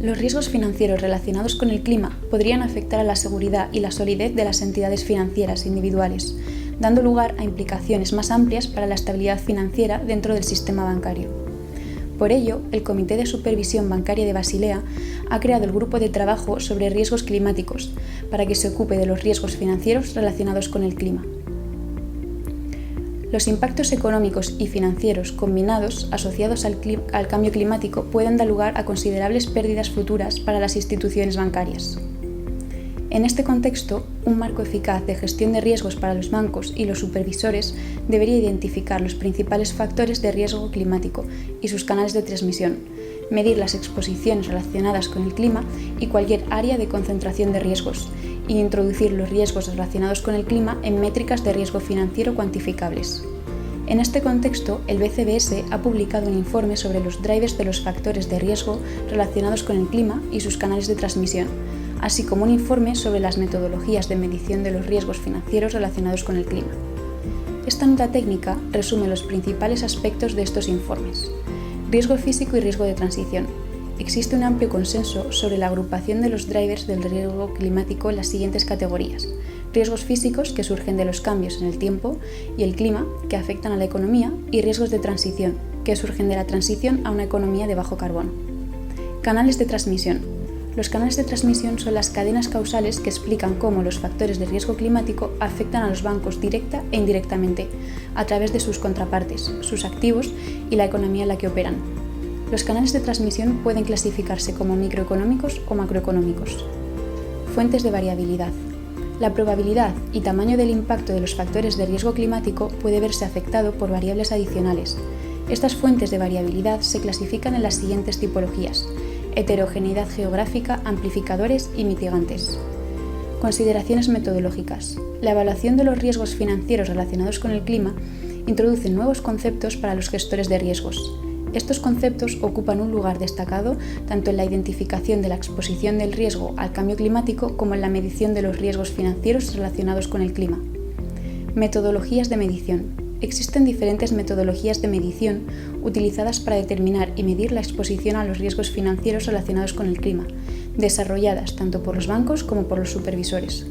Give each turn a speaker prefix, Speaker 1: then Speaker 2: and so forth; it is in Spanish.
Speaker 1: Los riesgos financieros relacionados con el clima podrían afectar a la seguridad y la solidez de las entidades financieras individuales, dando lugar a implicaciones más amplias para la estabilidad financiera dentro del sistema bancario. Por ello, el Comité de Supervisión Bancaria de Basilea ha creado el Grupo de Trabajo sobre Riesgos Climáticos para que se ocupe de los riesgos financieros relacionados con el clima. Los impactos económicos y financieros combinados asociados al cambio climático pueden dar lugar a considerables pérdidas futuras para las instituciones bancarias. En este contexto, un marco eficaz de gestión de riesgos para los bancos y los supervisores debería identificar los principales factores de riesgo climático y sus canales de transmisión, medir las exposiciones relacionadas con el clima y cualquier área de concentración de riesgos, y introducir los riesgos relacionados con el clima en métricas de riesgo financiero cuantificables. En este contexto, el BCBS ha publicado un informe sobre los drivers de los factores de riesgo relacionados con el clima y sus canales de transmisión, así como un informe sobre las metodologías de medición de los riesgos financieros relacionados con el clima. Esta nota técnica resume los principales aspectos de estos informes. Riesgo físico y riesgo de transición. Existe un amplio consenso sobre la agrupación de los drivers del riesgo climático en las siguientes categorías: riesgos físicos, que surgen de los cambios en el tiempo y el clima, que afectan a la economía, y riesgos de transición, que surgen de la transición a una economía de bajo carbono. Canales de transmisión. Los canales de transmisión son las cadenas causales que explican cómo los factores de riesgo climático afectan a los bancos directa e indirectamente, a través de sus contrapartes, sus activos y la economía en la que operan. Los canales de transmisión pueden clasificarse como microeconómicos o macroeconómicos. Fuentes de variabilidad. La probabilidad y tamaño del impacto de los factores de riesgo climático puede verse afectado por variables adicionales. Estas fuentes de variabilidad se clasifican en las siguientes tipologías: heterogeneidad geográfica, amplificadores y mitigantes. Consideraciones metodológicas. La evaluación de los riesgos financieros relacionados con el clima introduce nuevos conceptos para los gestores de riesgos. Estos conceptos ocupan un lugar destacado tanto en la identificación de la exposición del riesgo al cambio climático como en la medición de los riesgos financieros relacionados con el clima. Metodologías de medición. Existen diferentes metodologías de medición utilizadas para determinar y medir la exposición a los riesgos financieros relacionados con el clima, desarrolladas tanto por los bancos como por los supervisores.